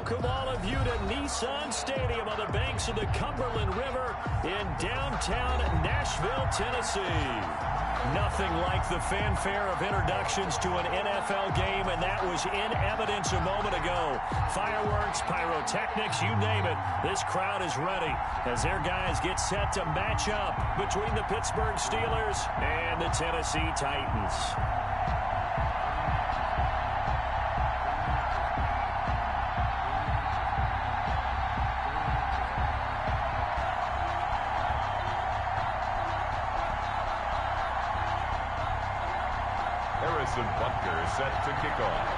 welcome all of you to Nissan Stadium on the banks of the Cumberland River in downtown Nashville, Tennessee. Nothing like the fanfare of introductions to an NFL game, and that was in evidence a moment ago. Fireworks, pyrotechnics, you name it. This crowd is ready as their guys get set to match up between the Pittsburgh Steelers and the Tennessee Titans. Butker set to kick off.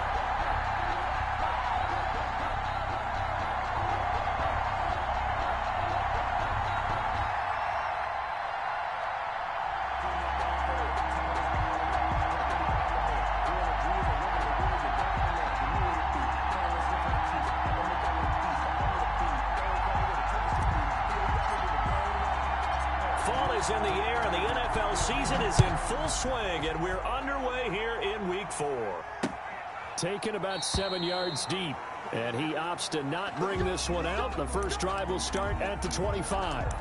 Fall is in the air, and the NFL season is in full swing, and we're underway here in Week 4. Taken about 7 yards deep, and he opts to not bring this one out. The first drive will start at the 25.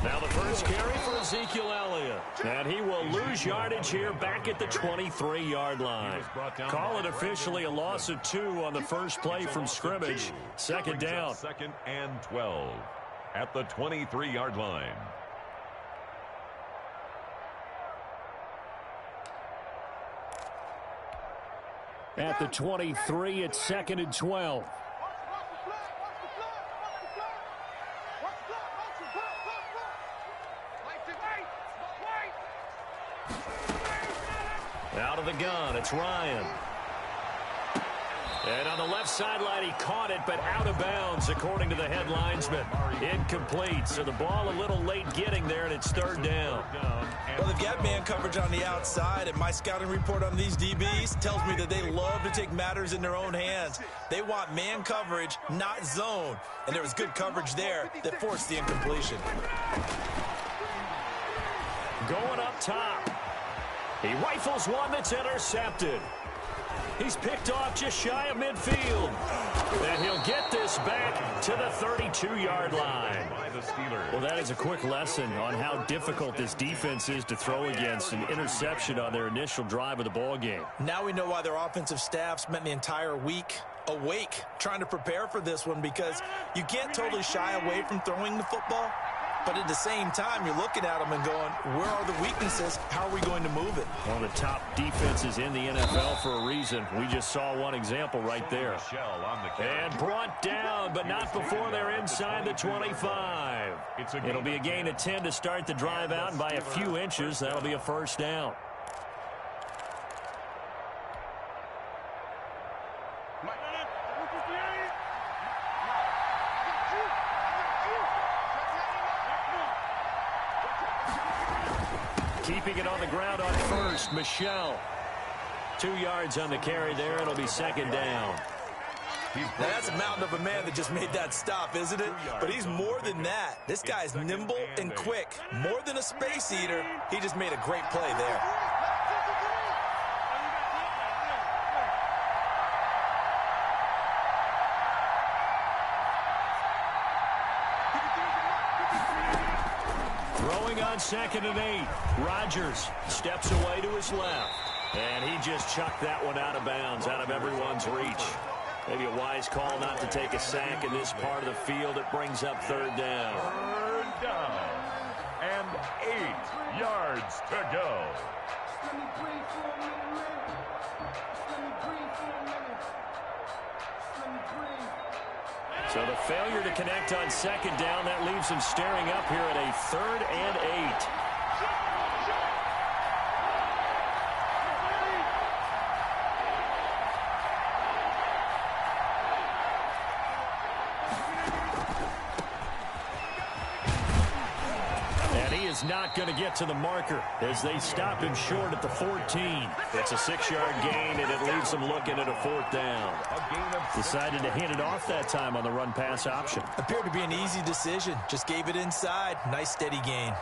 Now the first carry for Ezekiel Elliott. And he will lose yardage here back at the 23-yard line. Call it officially a loss of 2 on the first play from scrimmage. Second down. 2nd and 12 at the 23-yard line. At the 23, it's 2nd and 12. Out of the gun, it's Ryan. And on the left sideline, he caught it, but out of bounds, according to the head linesman. Incomplete, so the ball a little late getting there, and it's 3rd down. Well, they've got man coverage on the outside, and my scouting report on these DBs tells me that they love to take matters in their own hands. They want man coverage, not zone. And there was good coverage there that forced the incompletion. Going up top. He rifles one that's intercepted. He's picked off just shy of midfield. And he'll get this back to the 32-yard line. Well, that is a quick lesson on how difficult this defense is to throw against. An interception on their initial drive of the ball game. Now we know why their offensive staff spent the entire week awake trying to prepare for this one, because you can't totally shy away from throwing the football. But at the same time, you're looking at them and going, where are the weaknesses? How are we going to move it? One of the top defenses in the NFL for a reason. We just saw one example right there. And brought down, but not before they're inside the 25. It'll be a gain of 10 to start the drive out, and by a few inches, that'll be a first down. Keeping it on the ground on first, Michelle. 2 yards on the carry there. It'll be 2nd down. Now that's a mountain of a man that just made that stop, isn't it? But he's more than that. This guy's nimble and quick. More than a space eater, he just made a great play there. Throwing on 2nd and 8. Rodgers steps away to his left. And he just chucked that one out of bounds, out of everyone's reach. Maybe a wise call not to take a sack in this part of the field. It brings up 3rd down. 3rd down and 8 yards to go. So the failure to connect on 2nd down, that leaves him staring up here at a 3rd and 8. He's not going to get to the marker as they stop him short at the 14. It's a 6-yard gain, and it leaves them looking at a 4th down. Decided to hand it off that time on the run-pass option. Appeared to be an easy decision. Just gave it inside. Nice, steady gain.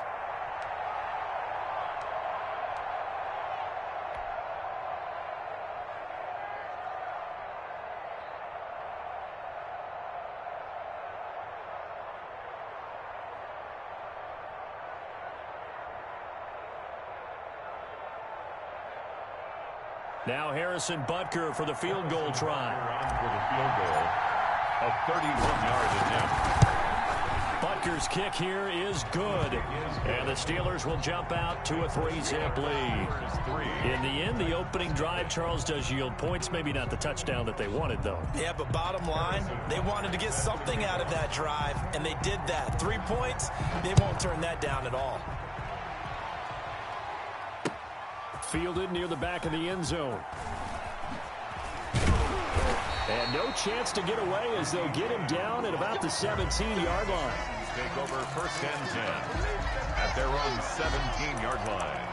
Now Harrison Butker for the field goal try. For the field goal, a 31-yard attempt. Butker's kick here is good, and the Steelers will jump out to a 3-zip lead. In the end, the opening drive, Charles, does yield points. Maybe not the touchdown that they wanted, though. Yeah, but bottom line, they wanted to get something out of that drive, and they did that. 3 points, they won't turn that down at all. Fielded near the back of the end zone. And no chance to get away as they'll get him down at about the 17-yard line. Take over 1st and 10 at their own 17-yard line.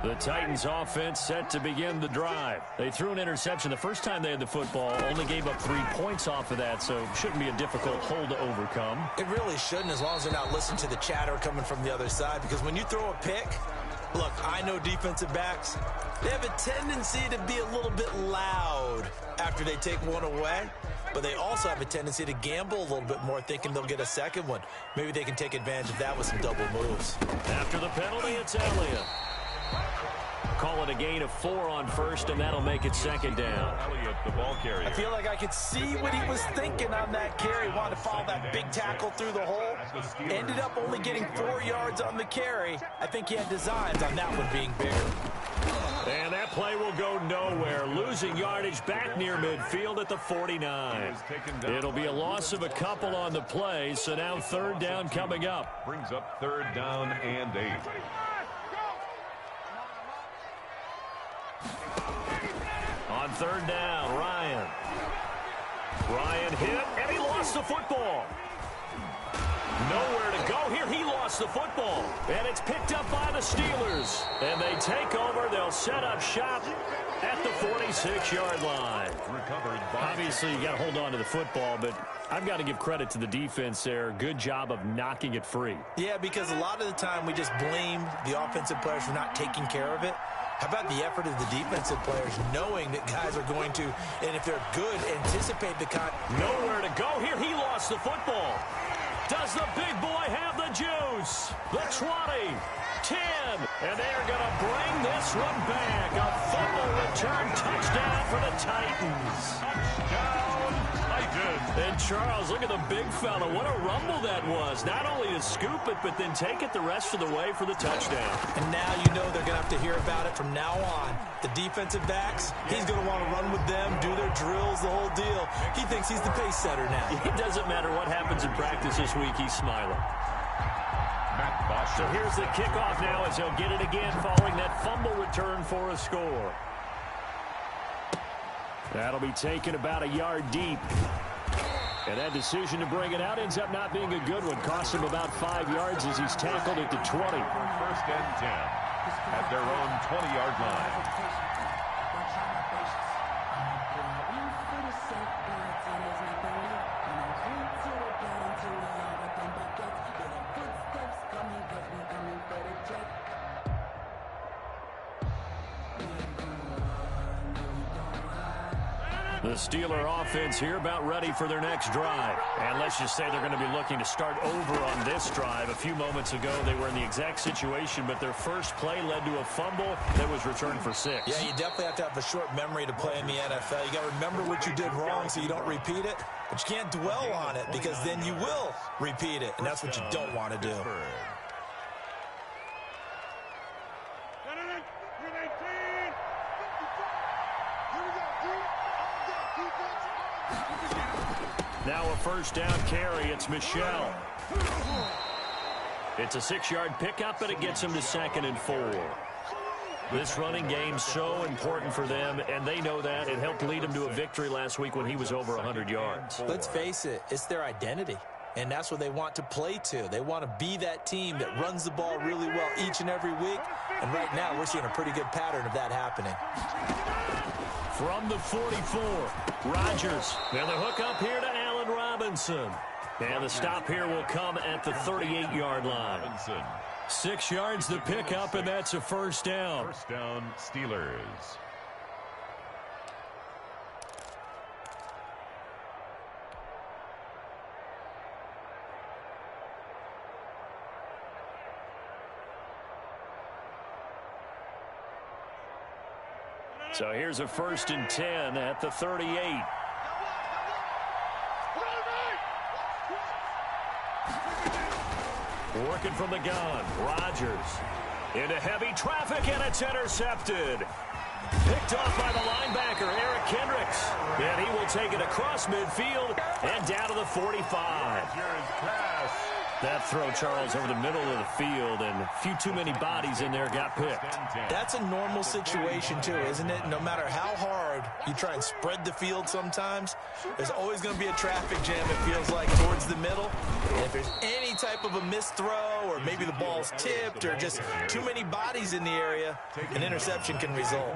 The Titans offense set to begin the drive. They threw an interception the first time they had the football, only gave up 3 points off of that, so shouldn't be a difficult hole to overcome. It really shouldn't, as long as they're not listening to the chatter coming from the other side, because when you throw a pick, look, I know defensive backs, they have a tendency to be a little bit loud after they take one away, but they also have a tendency to gamble a little bit more, thinking they'll get a second one. Maybe they can take advantage of that with some double moves. After the penalty, it's Elliott. Call it a gain of 4 on 1st, and that'll make it 2nd down. Elliott, the ball carrier. I feel like I could see what he was thinking on that carry. Wanted to follow that big tackle through the hole. Ended up only getting 4 yards on the carry. I think he had designs on that one being bigger. And that play will go nowhere. Losing yardage back near midfield at the 49. It'll be a loss of a couple on the play, so now 3rd down coming up. Brings up 3rd down and 8. On 3rd down, Ryan. Ryan hit, and he lost the football. Nowhere to go here. He lost the football. And it's picked up by the Steelers. And they take over. They'll set up shop at the 46-yard line. Obviously, you got to hold on to the football, but I've got to give credit to the defense there. Good job of knocking it free. Yeah, because a lot of the time we just blame the offensive players for not taking care of it. How about the effort of the defensive players knowing that guys are going to, and if they're good, anticipate the Nowhere to go here. He lost the football. Does the big boy have the juice? The 20, 10, and they're going to bring this one back. A fumble return touchdown for the Titans. Touchdown, Titans. And Charles, look at the big fella. What a rumble that was. Not only to scoop it, but then take it the rest of the way for the touchdown. And now you know they're going to have to hear about it from now on. The defensive backs, he's going to want to run with them, do their drills, the whole deal. He thinks he's the pace setter now. It doesn't matter what happens in practice this week, he's smiling. So here's the kickoff now as he'll get it again following that fumble return for a score. That'll be taken about a yard deep. And that decision to bring it out ends up not being a good one. Costs him about 5 yards as he's tackled at the 20. 1st and 10 at their own 20-yard line. The Steeler offense here about ready for their next drive. And let's just say they're going to be looking to start over on this drive. A few moments ago, they were in the exact situation, but their first play led to a fumble that was returned for 6. Yeah, you definitely have to have a short memory to play in the NFL. You got to remember what you did wrong so you don't repeat it, but you can't dwell on it because then you will repeat it, and that's what you don't want to do. Now a 1st down carry. It's Michel. It's a 6-yard pickup, but it gets him to 2nd and 4. This running game so important for them, and they know that. It helped lead them to a victory last week when he was over 100 yards. Let's face it, it's their identity. And that's what they want to play to. They want to be that team that runs the ball really well each and every week. And right now, we're seeing a pretty good pattern of that happening. From the 44, Rodgers. And the hook up here to Allen Robinson. And the stop here will come at the 38-yard line. 6 yards the pickup, and that's a first down. First down, Steelers. So here's a 1st and 10 at the 38. Working from the gun, Rodgers into heavy traffic, and it's intercepted. Picked off by the linebacker, Eric Kendricks. And he will take it across midfield and down to the 45. That throw, Charles, over the middle of the field, and a few too many bodies in there got picked. That's a normal situation, too, isn't it? No matter how hard you try and spread the field sometimes, there's always going to be a traffic jam, it feels like, towards the middle. And if there's any type of a missed throw, or maybe the ball's tipped, or just too many bodies in the area, an interception can result.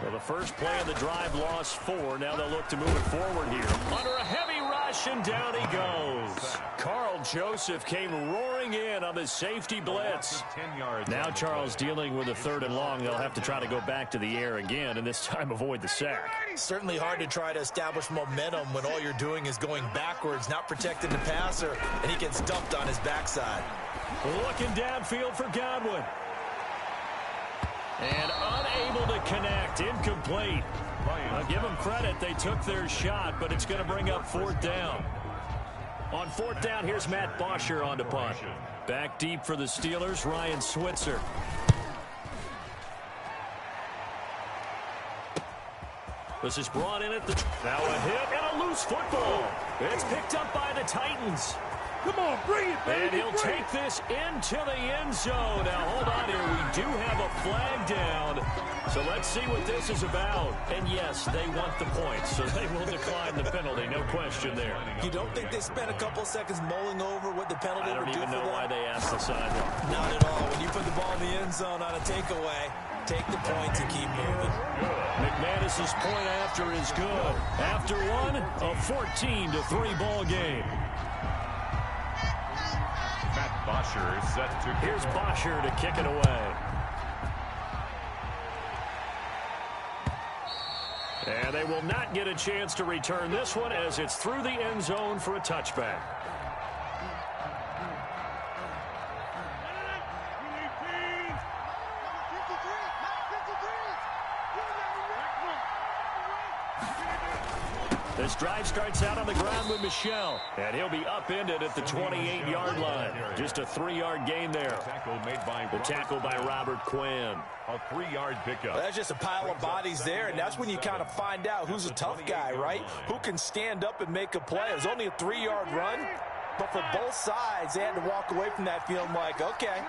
Well, the first play of the drive lost 4. Now they'll look to move it forward here. Under a heavy rush, and down he goes. Carl Joseph came roaring in on the safety blitz. Now Charles dealing with a 3rd and long. They'll have to try to go back to the air again, and this time avoid the sack. Certainly hard to try to establish momentum when all you're doing is going backwards, not protecting the passer, and he gets dumped on his backside. Looking downfield for Godwin. And unable to connect, incomplete. I'll give them credit, they took their shot, but it's going to bring up 4th down. On 4th down, here's Matt Bosher on to punt. Back deep for the Steelers, Ryan Switzer. This is brought in at the... Now a hit and a loose football. It's picked up by the Titans. Come on, bring it, baby. And he'll take this into the end zone. Now, hold on here. We do have a flag down. So let's see what this is about. And, yes, they want the points, so they will decline the penalty. No question there. You don't think they spent a couple seconds mulling over what the penalty would do for them? I don't even know why they asked the sideline. Not at all. When you put the ball in the end zone on a takeaway, take the points and keep moving. McManus's point after is good. After one, a 14-3 ball game. Bosher is set to... Here's Bosher to kick it away. And they will not get a chance to return this one as it's through the end zone for a touchback. This drive starts out on the ground with Michel, and he'll be upended at the 28-yard line. Just a 3-yard gain there. The tackle by Robert Quinn. A 3-yard pickup. Well, that's just a pile of bodies there, and that's when you kind of find out who's a tough guy, right? Who can stand up and make a play. It was only a 3-yard run, but for both sides, they had to walk away from that feeling like, okay,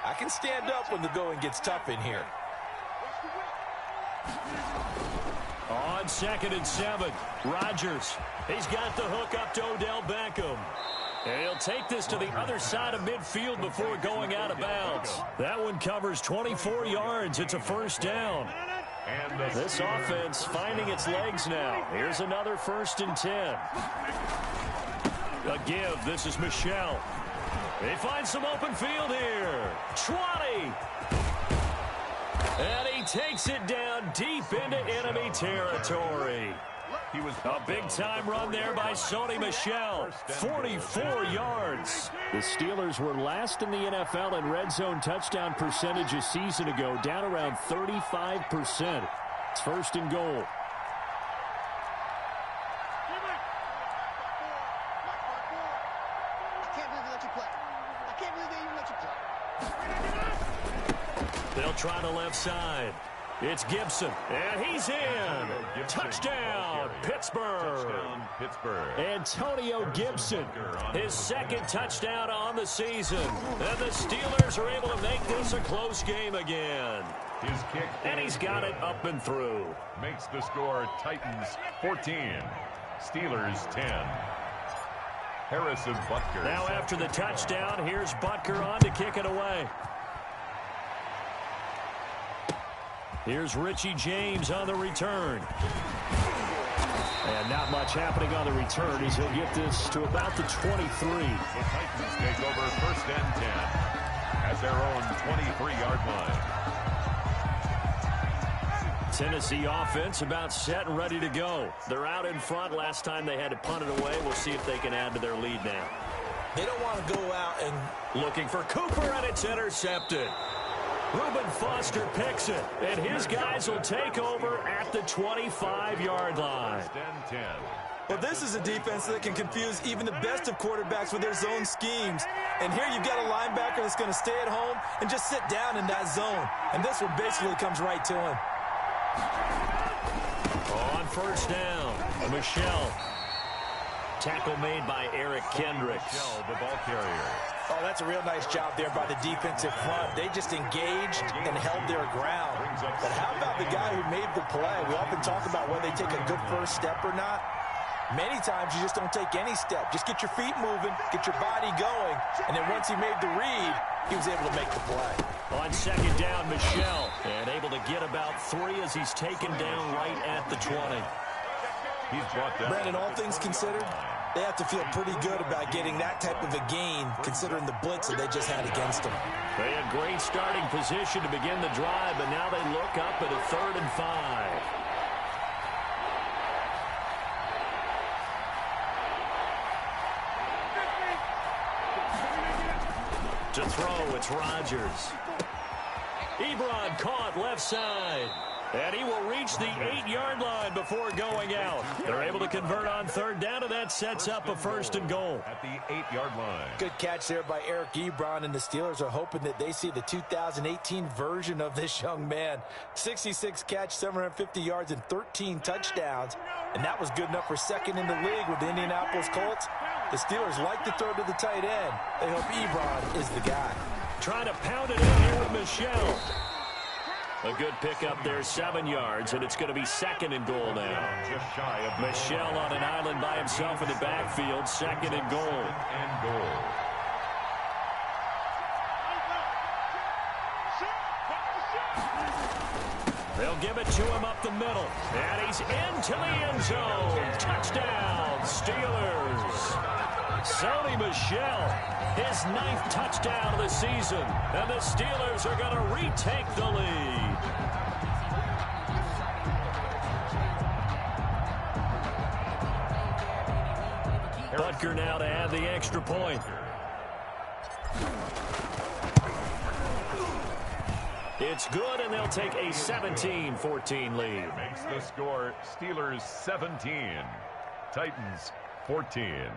I can stand up when the going gets tough in here. On 2nd and 7, Rodgers. He's got the hook up to Odell Beckham. And he'll take this to the other side of midfield before going out of bounds. That one covers 24 yards. It's a first down. This offense finding its legs now. Here's another 1st and 10. A give. This is Michel. They find some open field here. 20. And he takes it down deep into enemy territory. A big-time run there by Sony Michel. 44 yards. The Steelers were last in the NFL in red zone touchdown percentage a season ago, down around 35%. It's 1st and goal. They'll try the left side. It's Gibson, and he's in. Touchdown, Pittsburgh. Antonio Gibson, his 2nd touchdown on the season. And the Steelers are able to make this a close game again. His kick, and he's got it up and through. Makes the score Titans 14, Steelers 10. Harrison Butker. Now after the touchdown, here's Butker on to kick it away. Here's Richie James on the return. And not much happening on the return as he'll get this to about the 23. The Titans take over 1st and 10 at their own 23-yard line. Tennessee offense about set and ready to go. They're out in front. Last time they had to punt it away. We'll see if they can add to their lead now. They don't want to go out and looking for Cooper, and it's intercepted. Reuben Foster picks it, and his guys will take over at the 25-yard line. 1st and 10. Well, this is a defense that can confuse even the best of quarterbacks with their zone schemes. And here you've got a linebacker that's going to stay at home and just sit down in that zone. And this one basically comes right to him. On 1st down, Michelle. Tackle made by Eric Kendricks. Michelle, the ball carrier. Oh, that's a real nice job there by the defensive front. They just engaged and held their ground. But how about the guy who made the play? We often talk about whether they take a good first step or not. Many times you just don't take any step. Just get your feet moving, get your body going, and then once he made the read, he was able to make the play. On 2nd down, Michelle, and able to get about 3 as he's taken down right at the 20. He's brought down. Brandon, all things considered, they have to feel pretty good about getting that type of a gain considering the blitz that they just had against them. They had great starting position to begin the drive, but now they look up at a 3rd and 5. To throw, it's Rodgers. Ebron caught left side. And he will reach the 8-yard line before going out. They're able to convert on 3rd down, and that sets up a 1st and goal. At the 8-yard line. Good catch there by Eric Ebron, and the Steelers are hoping that they see the 2018 version of this young man. 66 catch, 750 yards, and 13 touchdowns. And that was good enough for 2nd in the league with the Indianapolis Colts. The Steelers like to throw to the tight end. They hope Ebron is the guy. Trying to pound it in here with Michelle. A good pickup there, 7 yards, and it's going to be 2nd and goal now. Just shy of Michelle on an island by himself in the backfield, 2nd and goal. And goal. They'll give it to him up the middle, and he's into the end zone. Touchdown, Steelers. Sony Michel, his 9th touchdown of the season, and the Steelers are going to retake the lead. Butker now to add the extra point. It's good, and they'll take a 17-14 lead. Makes the score Steelers 17, Titans 14.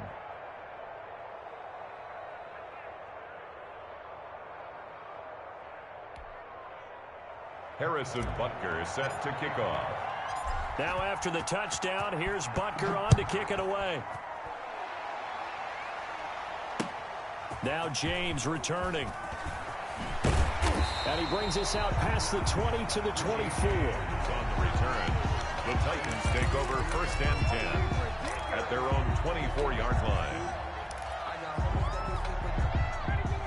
Harrison Butker set to kick off. Now after the touchdown, here's Butker on to kick it away. Now James returning. And he brings us out past the 20 to the 24. On the return, the Titans take over 1st and 10 at their own 24-yard line.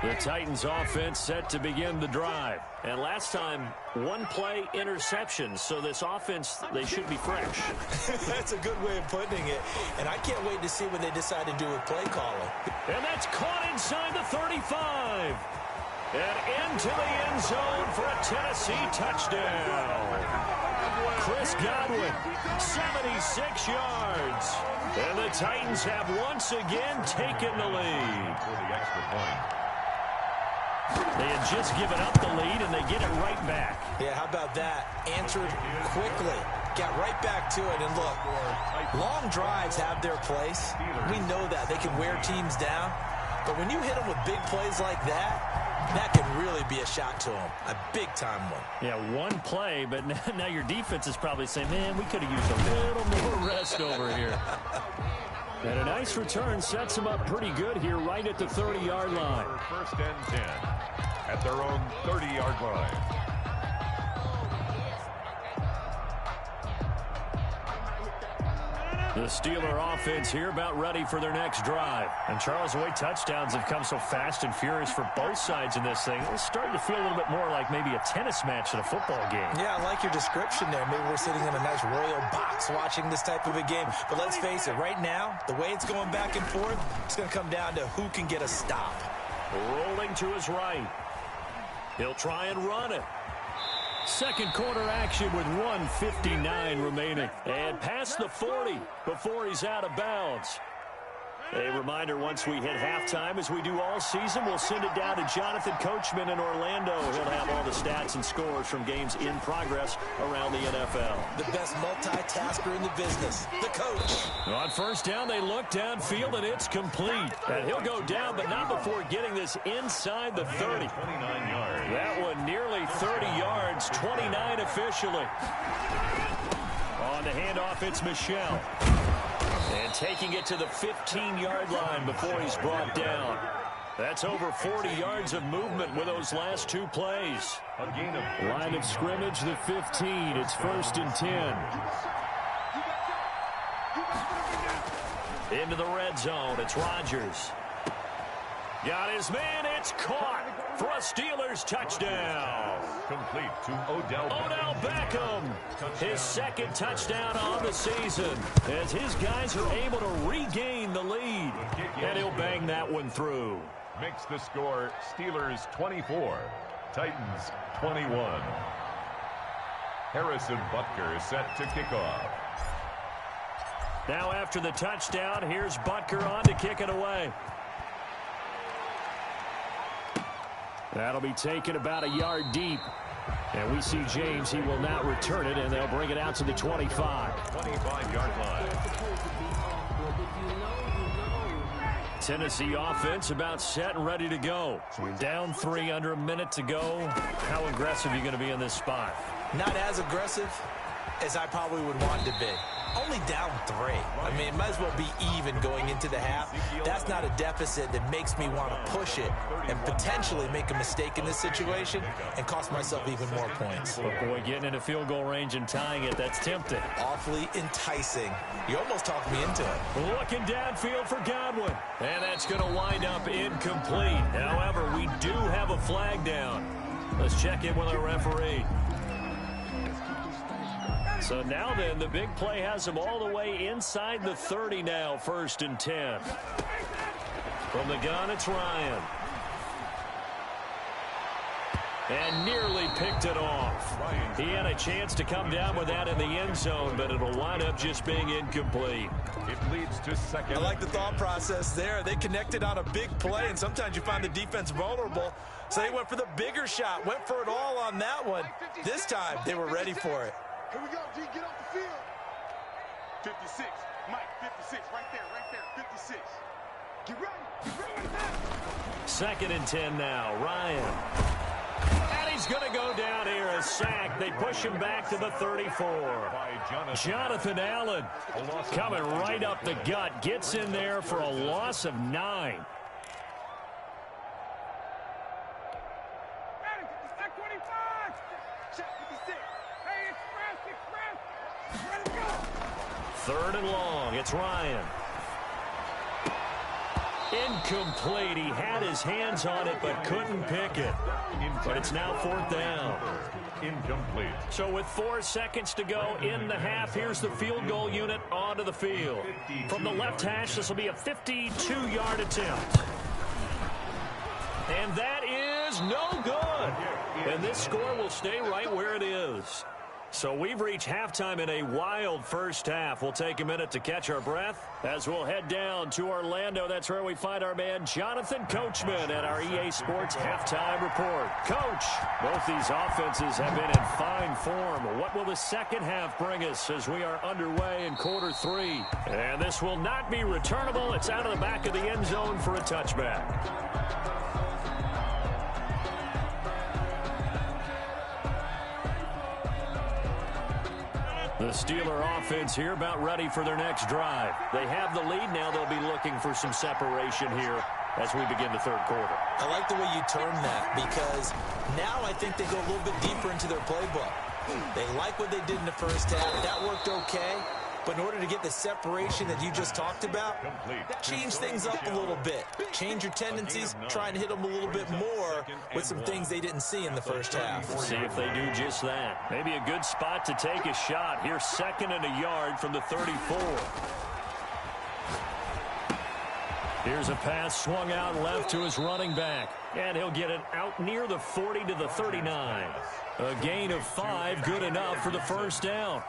The Titans offense set to begin the drive. And last time, 1 play interception. So this offense, they should be fresh. That's a good way of putting it. And I can't wait to see what they decide to do with play calling. And that's caught inside the 35. And into the end zone for a Tennessee touchdown. Chris Godwin, 76 yards. And the Titans have once again taken the lead. For the extra point. They had just given up the lead, and they get it right back. Yeah, how about that? Answered quickly. Got right back to it. And look, long drives have their place. We know that. They can wear teams down. But when you hit them with big plays like that can really be a shot to them. A big-time one. Yeah, 1 play, but now your defense is probably saying, man, we could have used a little more rest over here. And a nice return sets them up pretty good here right at the 30-yard line. 1st and 10 at their own 30-yard line. The Steeler offense here about ready for their next drive. And Charles, the way touchdowns have come so fast and furious for both sides in this thing, it's starting to feel a little bit more like maybe a tennis match in a football game. Yeah, I like your description there. Maybe we're sitting in a nice royal box watching this type of a game. But let's face it, right now, the way it's going back and forth, it's going to come down to who can get a stop. Rolling to his right. He'll try and run it. Second quarter action with 1:59 remaining. And past the 40 before he's out of bounds. A reminder, once we hit halftime, as we do all season, we'll send it down to Jonathan Coachman in Orlando. He'll have all the stats and scores from games in progress around the NFL. The best multitasker in the business, the coach. On first down, they look downfield, and it's complete. And he'll go down, but not before getting this inside the 30. 29 yards. That one nearly 30 yards, 29 officially. On the handoff, it's Michel. And taking it to the 15-yard line before he's brought down. That's over 40 yards of movement with those last two plays. A gain of line of scrimmage, the 15. It's 1st and 10. Into the red zone. It's Rodgers. Got his man. It's caught for a Steelers touchdown. Complete to Odell Beckham. His second touchdown on the season as his guys are able to regain the lead. And he'll bang that one through. Makes the score Steelers 24, Titans 21. Harrison Butker is set to kick off. Now after the touchdown, here's Butker on to kick it away. That'll be taken about a yard deep. And we see James. He will not return it, and they'll bring it out to the 25. 25-yard line. Tennessee offense about set and ready to go. So we're down 3, under a minute to go. How aggressive are you going to be in this spot? Not as aggressive as I probably would want to be. Only down 3. I mean, it might as well be even going into the half. That's not a deficit that makes me want to push it and potentially make a mistake in this situation and cost myself even more points. But boy, getting into field goal range and tying it, that's tempting. Awfully enticing. You almost talked me into it. Looking downfield for Godwin. And that's going to wind up incomplete. However, we do have a flag down. Let's check in with our referee. So now then, the big play has him all the way inside the 30 now, 1st and 10. From the gun, it's Ryan. And nearly picked it off. He had a chance to come down with that in the end zone, but it'll wind up just being incomplete. It leads to second. I like the thought process there. They connected on a big play, and sometimes you find the defense vulnerable. So they went for the bigger shot, went for it all on that one. This time, they were ready for it. Here we go, G, get off the field. 56, Mike, 56, right there, 56. Get ready right there. 2nd and 10 now, Ryan. And he's going to go down here, a sack. They push him back to the 34. Jonathan Allen coming right up the gut, gets in there for a loss of 9. 3rd and long. It's Ryan. Incomplete. He had his hands on it but couldn't pick it. But it's now 4th down. Incomplete. So with 4 seconds to go in the half, here's the field goal unit onto the field. From the left hash, this will be a 52-yard attempt. And that is no good. And this score will stay right where it is. So we've reached halftime in a wild first half. We'll take a minute to catch our breath as we'll head down to Orlando. That's where we find our man Jonathan Coachman at our EA Sports Halftime Report. Coach, both these offenses have been in fine form. What will the second half bring us as we are underway in quarter 3? And this will not be returnable. It's out of the back of the end zone for a touchback. The Steeler offense here about ready for their next drive. They have the lead now. They'll be looking for some separation here as we begin the 3rd quarter. I like the way you term that because now I think they go a little bit deeper into their playbook. They like what they did in the first half. That worked okay. But in order to get the separation that you just talked about, change things up a little bit. Change your tendencies, try and hit them a little bit more with some things they didn't see in the first half. See if they do just that. Maybe a good spot to take a shot. Here's 2nd and a yard from the 34. Here's a pass swung out left to his running back. And he'll get it out near the 40 to the 39. A gain of 5, good enough for the first down.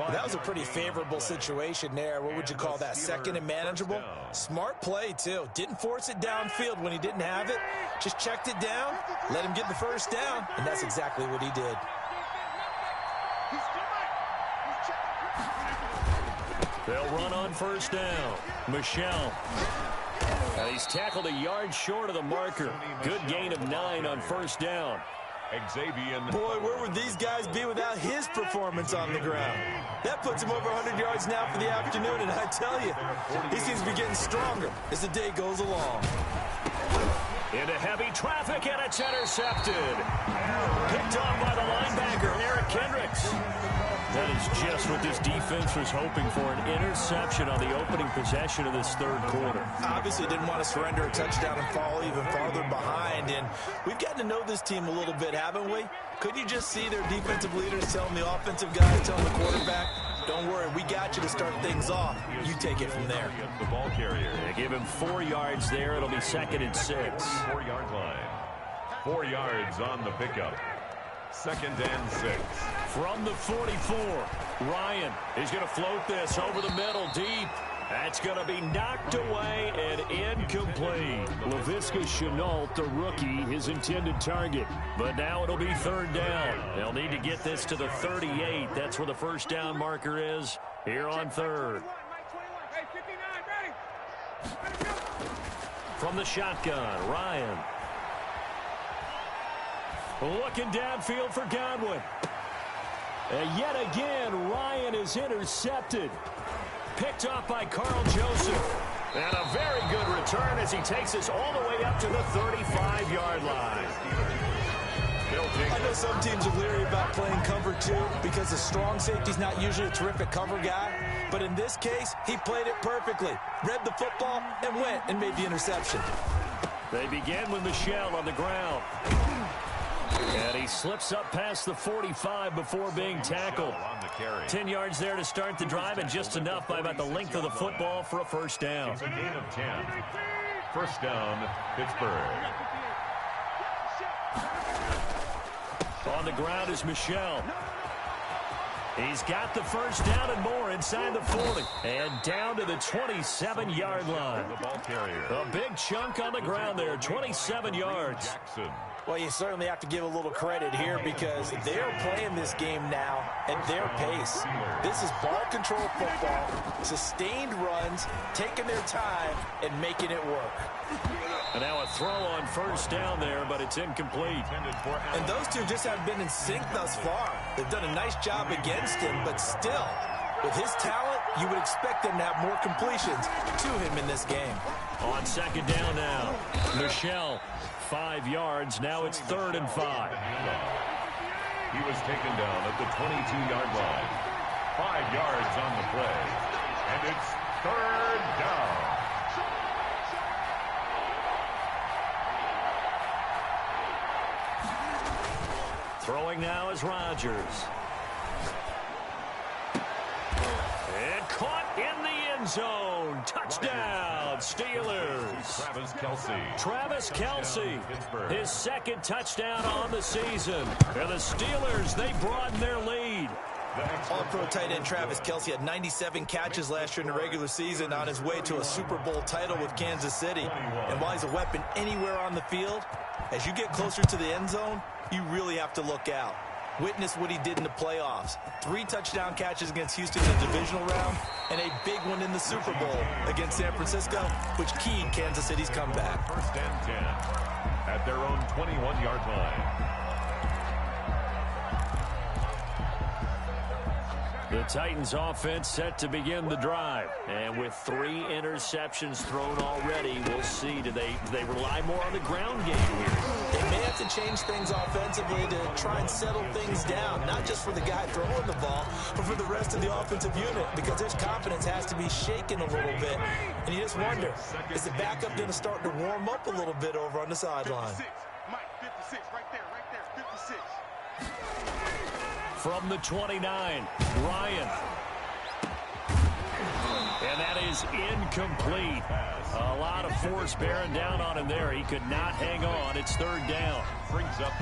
That was a pretty favorable situation there. What would you call that? 2nd and manageable? Smart play, too. Didn't force it downfield when he didn't have it. Just checked it down, let him get the first down, and that's exactly what he did. They'll run on first down. Michel. He's tackled a yard short of the marker. Good gain of 9 on first down. Boy, where would these guys be without his performance on the ground? That puts him over 100 yards now for the afternoon, and I tell you, he seems to be getting stronger as the day goes along. Into heavy traffic, and it's intercepted. Picked off by the linebacker, Eric Kendricks. That is just what this defense was hoping for, an interception on the opening possession of this third quarter. Obviously didn't want to surrender a touchdown and fall even farther behind, and we've gotten to know this team a little bit, haven't we? Could you just see their defensive leaders telling the offensive guys, telling the quarterback, don't worry, we got you to start things off. You take it from there. The ball carrier. They give him 4 yards there. It'll be 2nd and 6. 4-yard line. 4 yards on the pickup. 2nd and 6. From the 44, Ryan is going to float this over the middle deep. That's going to be knocked away and incomplete. Laviska Shenault, the rookie, his intended target. But now it'll be 3rd down. They'll need to get this to the 38. That's where the first down marker is here on 3rd. From the shotgun, Ryan. Looking downfield for Godwin. And yet again, Ryan is intercepted. Picked off by Carl Joseph. And a very good return as he takes us all the way up to the 35-yard line. I know some teams are leery about playing cover 2 because the strong safety's not usually a terrific cover guy. But in this case, he played it perfectly. Read the football and went and made the interception. They begin with Michel on the ground. And he slips up past the 45 before being tackled. 10 yards there to start the drive, and just enough by about the length of the football for a first down. It's a gain of 10. First down, Pittsburgh. On the ground is Michel. He's got the first down and more inside the 40. And down to the 27-yard line. The ball carrier. A big chunk on the ground there, 27 yards. Jackson. Well, you certainly have to give a little credit here because they're playing this game now at their pace. This is ball control football, sustained runs, taking their time, and making it work. And now a throw on first down there, but it's incomplete. And those two just haven't been in sync thus far. They've done a nice job against him, but still, with his talent, you would expect them to have more completions to him in this game. On second down now, Michel, 5 yards. Now it's 3rd and 5. He was taken down at the 22-yard line. 5 yards on the play. And it's 3rd down. Throwing now is Rodgers. And caught in the end zone. Touchdown, Steelers. Travis Kelce, his 2nd touchdown on the season. And the Steelers, they broaden their lead. All-Pro tight end Travis Kelce had 97 catches last year in the regular season on his way to a Super Bowl title with Kansas City. And while he's a weapon anywhere on the field, as you get closer to the end zone, you really have to look out. Witness what he did in the playoffs. 3 touchdown catches against Houston in the divisional round, and a big one in the Super Bowl against San Francisco, which keyed Kansas City's comeback. 1st and 10 at their own 21-yard line. The Titans offense set to begin the drive. And with 3 interceptions thrown already, we'll see. Do they rely more on the ground game here? They may have to change things offensively to try and settle things down, not just for the guy throwing the ball, but for the rest of the offensive unit, because their confidence has to be shaken a little bit. And you just wonder, is the backup going to start to warm up a little bit over on the sideline? 56, Mike, 56, right there, 56. From the 29, Ryan. And that is incomplete. A lot of force bearing down on him there. He could not hang on. It's 3rd down.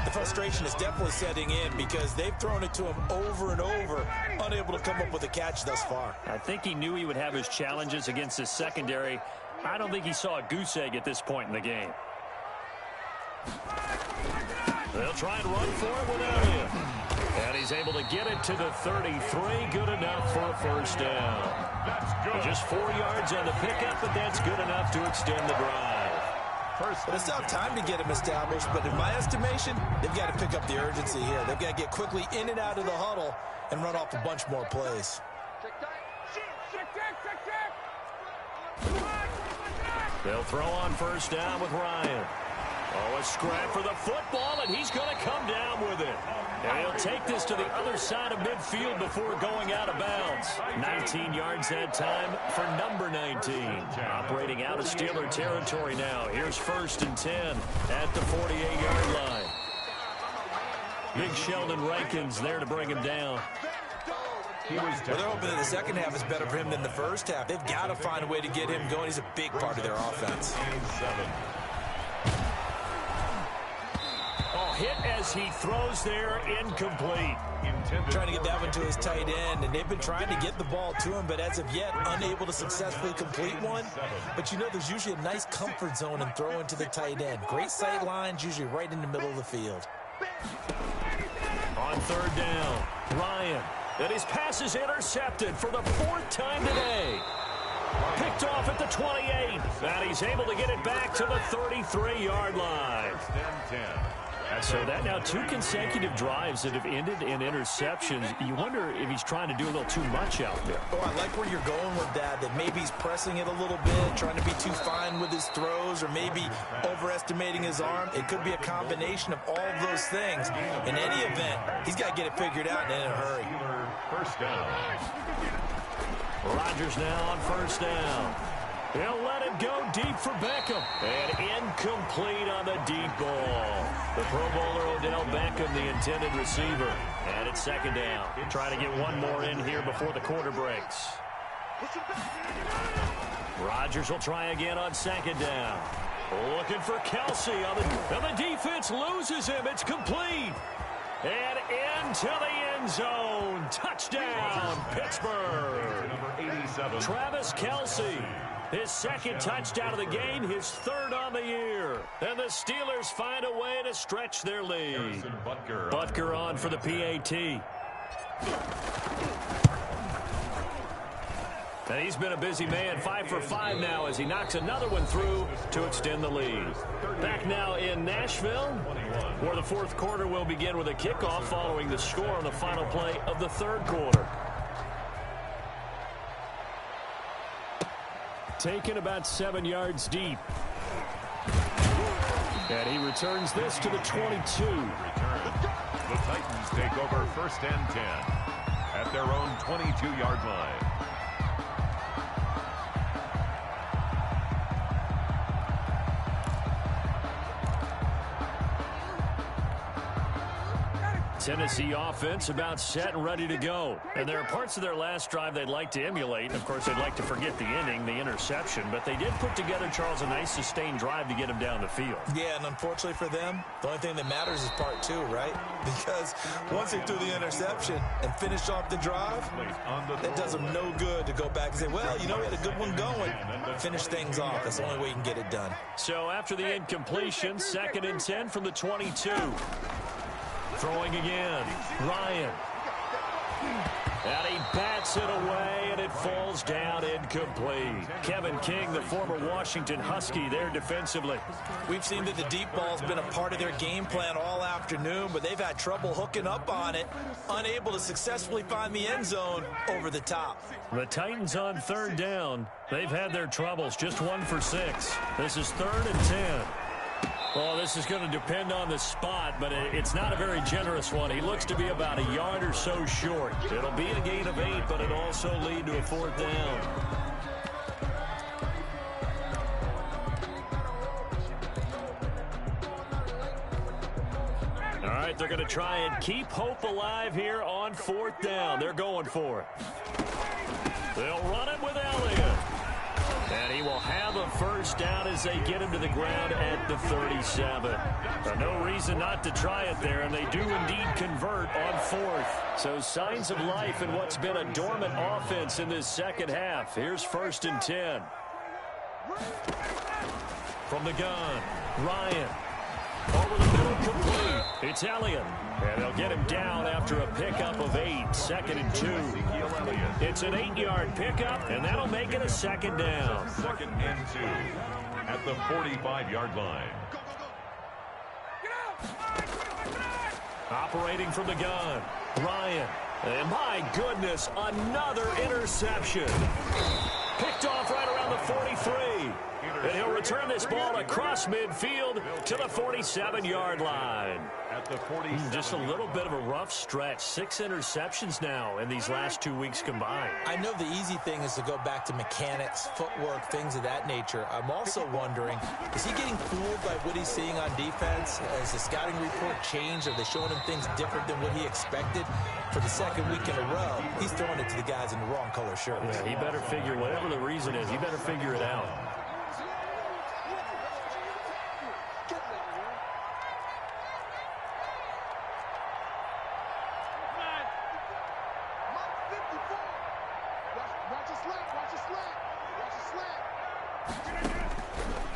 The frustration is definitely setting in because they've thrown it to him over and over, unable to come up with a catch thus far. I think he knew he would have his challenges against his secondary. I don't think he saw a goose egg at this point in the game. They'll try and run for it without him. And he's able to get it to the 33. Good enough for a 1st down. Just 4 yards on the pickup, but that's good enough to extend the drive. But it's not time to get him established, but in my estimation, they've got to pick up the urgency here. They've got to get quickly in and out of the huddle and run off a bunch more plays. They'll throw on 1st down with Ryan. Oh, a scrap for the football, and he's going to come down with it. And he'll take this to the other side of midfield before going out of bounds. 19 yards that time for number 19. Operating out of Steeler territory now. Here's 1st and 10 at the 48-yard line. Big Sheldon Rankins there to bring him down. Well, they're hoping that the second half is better for him than the first half. They've got to find a way to get him going. He's a big part of their offense. Hit as he throws there, incomplete. Trying to get that one to his tight end, and they've been trying to get the ball to him, but as of yet, unable to successfully complete one. But you know, there's usually a nice comfort zone in throwing to the tight end. Great sight lines, usually right in the middle of the field. On 3rd down, Ryan. And his pass is intercepted for the 4th time today. Picked off at the 28. And he's able to get it back to the 33-yard line. So that now 2 consecutive drives that have ended in interceptions. You wonder if he's trying to do a little too much out there. Oh, I like where you're going with that maybe he's pressing it a little bit, trying to be too fine with his throws, or maybe overestimating his arm. It could be a combination of all of those things. In any event, he's got to get it figured out and in a hurry. 1st down. Rodgers now on 1st down. He'll let it go deep for Beckham. And incomplete on the deep ball. The Pro Bowler Odell Beckham, the intended receiver. And it's 2nd down. Trying to get one more in here before the quarter breaks. Rodgers will try again on 2nd down. Looking for Kelsey. And the defense loses him. It's complete. And into the end zone. Touchdown, Pittsburgh. Number 87. Travis Kelsey. His 2nd touchdown of the game, his 3rd on the year. And the Steelers find a way to stretch their lead. Butker on for the PAT. And he's been a busy man, 5 for 5 now as he knocks another one through to extend the lead. Back now in Nashville, where the 4th quarter will begin with a kickoff following the score on the final play of the 3rd quarter. Taken about 7 yards deep. And he returns this to the 22. The Titans take over 1st and 10 at their own 22-yard line. Tennessee offense about set and ready to go. And there are parts of their last drive they'd like to emulate. Of course, they'd like to forget the inning, the interception. But they did put together, Charles, a nice sustained drive to get him down the field. Yeah, and unfortunately for them, the only thing that matters is part 2, right? Because once they threw the interception and finished off the drive, that does them no good to go back and say, well, you know, we had a good one going. Finish things off. That's the only way you can get it done. So after the incompletion, 2nd and 10 from the 22. Throwing again, Ryan. And he bats it away, and it falls down incomplete. Kevin King, the former Washington Husky, there defensively. We've seen that the deep ball's been a part of their game plan all afternoon, but they've had trouble hooking up on it, unable to successfully find the end zone over the top. The Titans on 3rd down. They've had their troubles, just 1 for 6. This is 3rd and 10. Well, this is going to depend on the spot, but it's not a very generous one. He looks to be about a yard or so short. It'll be a gain of 8, but it'll also lead to a 4th down. All right, they're going to try and keep hope alive here on 4th down. They're going for it. They'll run it with Elliott. And he will have a 1st down as they get him to the ground at the 37. No reason not to try it there, and they do indeed convert on 4th. So signs of life in what's been a dormant offense in this second half. Here's 1st and 10. From the gun, Ryan. Over the middle, complete. It's Elliott. And they'll get him down after a pickup of 8. 2nd and 2. It's an 8-yard pickup, and that'll make it a 2nd down. 2nd and 2 at the 45-yard line. Operating from the gun, Ryan. And my goodness, another interception. Picked off right around the 43. And he'll return this ball across midfield to the 47-yard line. At the 40, just a little bit of a rough stretch. 6 interceptions now in these last 2 weeks combined. I know the easy thing is to go back to mechanics, footwork, things of that nature. I'm also wondering, is he getting fooled by what he's seeing on defense? Has the scouting report changed? Are they showing him things different than what he expected? For the 2nd week in a row, he's throwing it to the guys in the wrong color shirts. Yeah, he better figure, whatever the reason is, he better figure it out.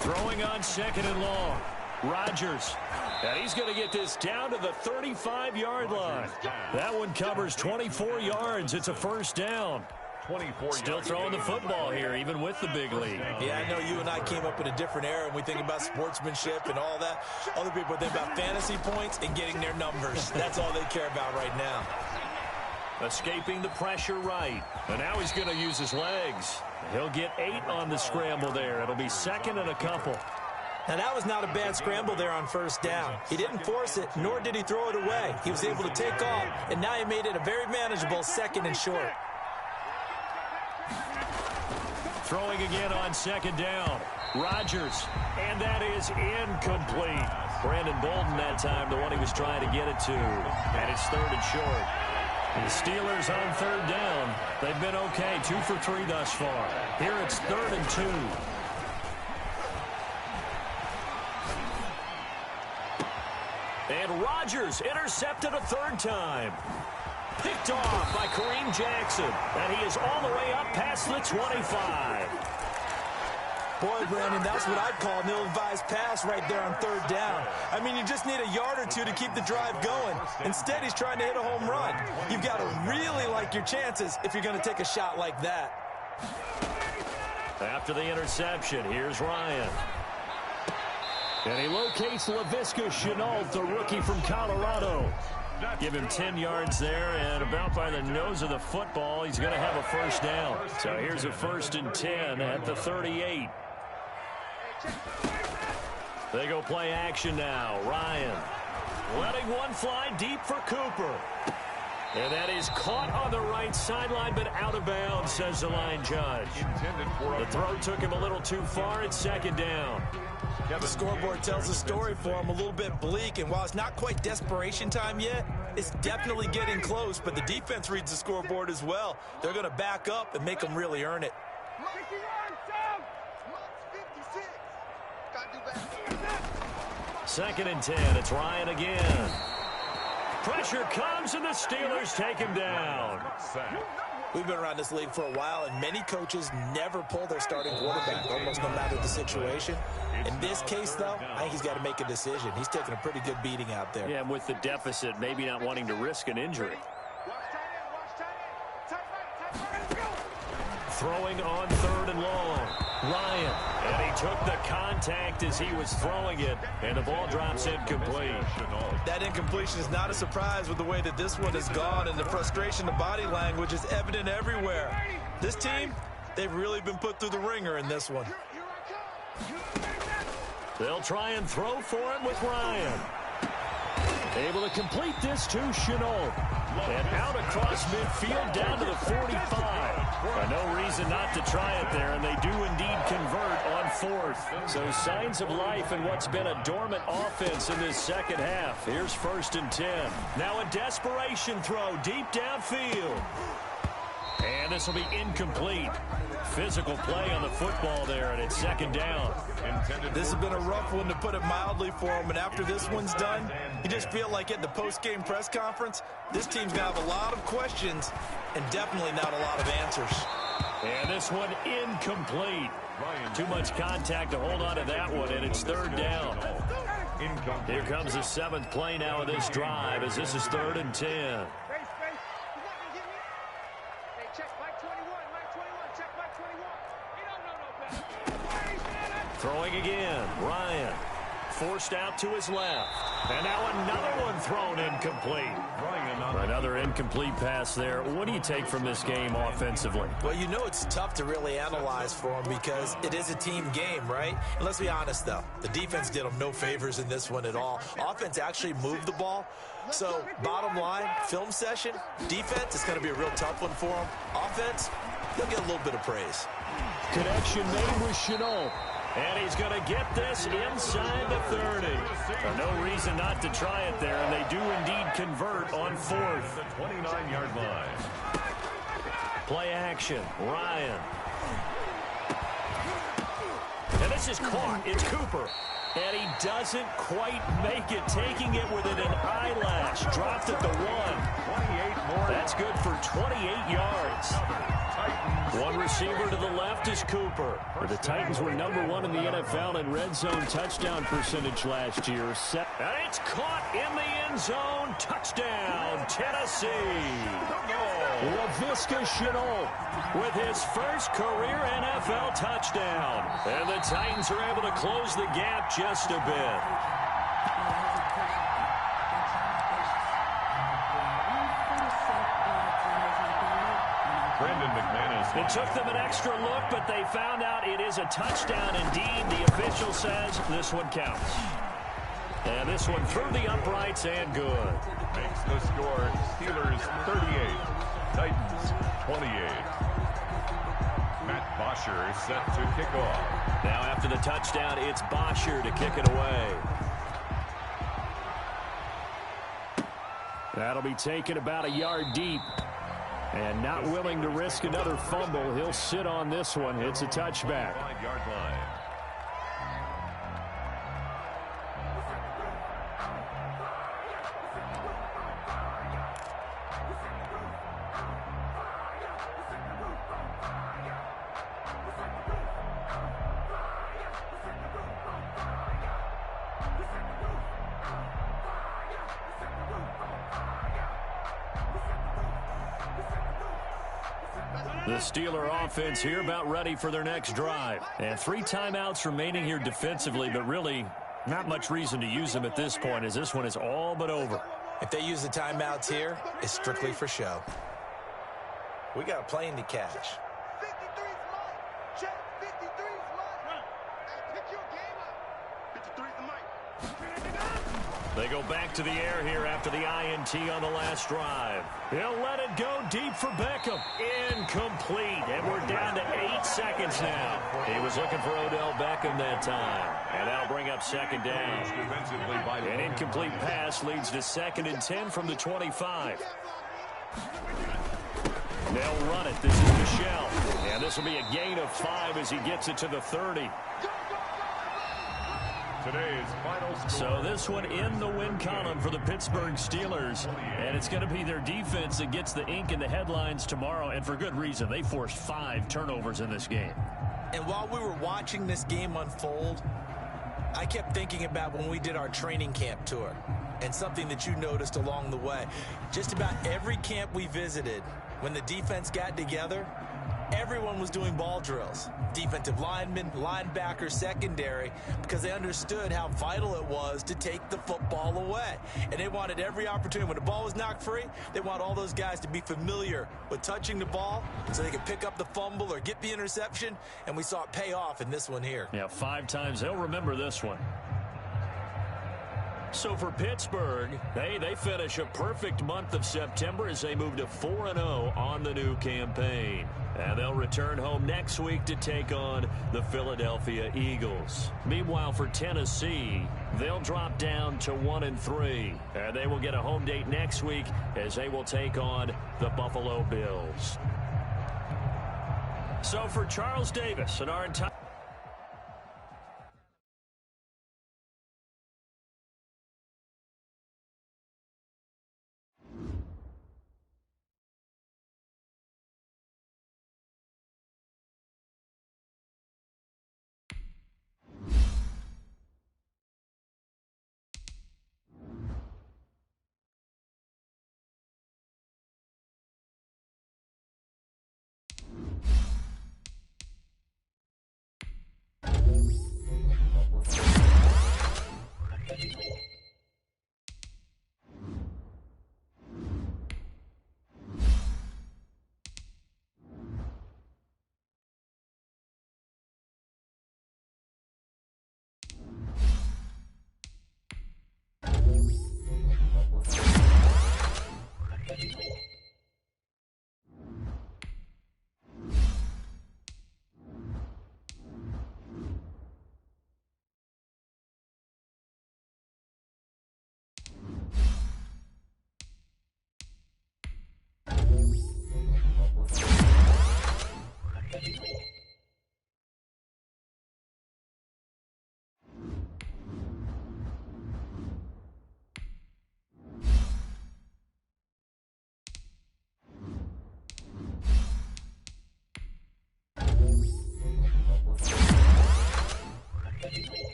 Throwing on 2nd and long. Rodgers. And he's going to get this down to the 35-yard line. That one covers 24 yards. It's a 1st down. 24 Still throwing the football here, even with the big lead. Yeah, I know you and I came up in a different era, and we think about sportsmanship and all that. Other people think about fantasy points and getting their numbers. That's all they care about right now. Escaping the pressure right. And now he's going to use his legs. He'll get 8 on the scramble there. It'll be 2nd and a couple. Now, that was not a bad scramble there on 1st down. He didn't force it, nor did he throw it away. He was able to take off, and now he made it a very manageable 2nd and short. Throwing again on 2nd down. Rodgers, and that is incomplete. Brandon Bolden that time, the one he was trying to get it to. And it's 3rd and short. The Steelers on 3rd down. They've been okay, 2 for 3 thus far. Here it's 3rd and 2. And Rodgers intercepted a 3rd time. Picked off by Kareem Jackson. And he is all the way up past the 25. Boy, Brandon, that's what I'd call an ill-advised pass right there on 3rd down. I mean, you just need a yard or two to keep the drive going. Instead, he's trying to hit a home run. You've got to really like your chances if you're going to take a shot like that. After the interception, here's Ryan. And he locates Laviska Shenault, the rookie from Colorado. Give him 10 yards there, and about by the nose of the football, he's going to have a 1st down. So here's a 1st and 10 at the 38. They go play action now. Ryan letting one fly deep for Cooper. And that is caught on the right sideline, but out of bounds, says the line judge. The throw took him a little too far. It's 2nd down. The scoreboard tells the story for him, a little bit bleak, and while it's not quite desperation time yet, it's definitely getting close, but the defense reads the scoreboard as well. They're going to back up and make them really earn it. 2nd and 10. It's Ryan again. Pressure comes, and the Steelers take him down. We've been around this league for a while, and many coaches never pull their starting quarterback, almost no matter the situation. In this case, though, I think he's got to make a decision. He's taking a pretty good beating out there. Yeah, and with the deficit, maybe not wanting to risk an injury. throwing on 3rd and long. Ryan, and he took the contact as he was throwing it, and the ball drops incomplete. That incompletion is not a surprise with the way that this one has gone, and the frustration, the body language is evident everywhere. This team, they've really been put through the ringer in this one. They'll try and throw for it with Ryan. Able to complete this to Chenault. And out across midfield down to the 45. No reason not to try it there, and they do indeed convert on 4th. So signs of life in what's been a dormant offense in this second half. Here's 1st and 10. Now a desperation throw deep downfield. And this will be incomplete. Physical play on the football there, and it's 2nd down. This has been a rough one, to put it mildly, for him. And after this one's done, you just feel like at the post-game press conference, this team's going to have a lot of questions and definitely not a lot of answers. And this one incomplete. Too much contact to hold on to that one, and it's 3rd down. Here comes the 7th play now of this drive, as this is 3rd and 10. Throwing again, Ryan. Forced out to his left. And now another one thrown incomplete. Another incomplete pass there. What do you take from this game offensively? Well, you know it's tough to really analyze for them because it is a team game, right? And let's be honest, though. The defense did them no favors in this one at all. Offense actually moved the ball. So, bottom line, film session, defense is going to be a real tough one for them. Offense, they'll get a little bit of praise. Connection made with Chenault. And he's going to get this inside the 30. No reason not to try it there, and they do indeed convert on 4th. The 29-yard line. Play action, Ryan. And this is caught. It's Cooper. And he doesn't quite make it, taking it within an eyelash. Dropped at the 1. 28 more. That's good for 28 yards. One receiver to the left is Cooper. The Titans were #1 in the NFL in red zone touchdown percentage last year. And it's caught in the end zone. Touchdown, Tennessee. LaVisca Chenault with his first career NFL touchdown. And the Titans are able to close the gap just a bit. It took them an extra look, but they found out it is a touchdown indeed. The official says this one counts. And this one through the uprights and good. Makes the score Steelers 38, Titans 28. Matt Bosher is set to kick off. Now after the touchdown, it's Bosher to kick it away. That'll be taken about a yard deep. And not willing to risk another fumble, he'll sit on this one. It's a touchback. 5-yard line. The Steeler offense here about ready for their next drive. And 3 timeouts remaining here defensively, but really not much reason to use them at this point, as this one is all but over. If they use the timeouts here, it's strictly for show. We got a plane to catch. 53's mine. Check. 53's mine. Hey, pick your game up. 53's the mic. They go back to the air here after the INT on the last drive. He'll let it go deep for Beckham. Incomplete. And we're down to 8 seconds now. He was looking for Odell Beckham that time. And that'll bring up 2nd down. An incomplete pass leads to 2nd and 10 from the 25. They'll run it. This is Michel. And this will be a gain of 5 as he gets it to the 30. Today's final score. So this one in the win column for the Pittsburgh Steelers. And it's going to be their defense that gets the ink in the headlines tomorrow. And for good reason. They forced 5 turnovers in this game. And while we were watching this game unfold, I kept thinking about when we did our training camp tour. And something that you noticed along the way. Just about every camp we visited, when the defense got together, everyone was doing ball drills. Defensive linemen, linebackers, secondary, because they understood how vital it was to take the football away. And they wanted every opportunity. When the ball was knocked free, they want all those guys to be familiar with touching the ball so they could pick up the fumble or get the interception. And we saw it pay off in this one here. Yeah, 5 times. They'll remember this one. So for Pittsburgh, they finish a perfect month of September as they move to 4-0 on the new campaign. And they'll return home next week to take on the Philadelphia Eagles. Meanwhile, for Tennessee, they'll drop down to 1-3. And they will get a home date next week as they will take on the Buffalo Bills. So for Charles Davis and our entire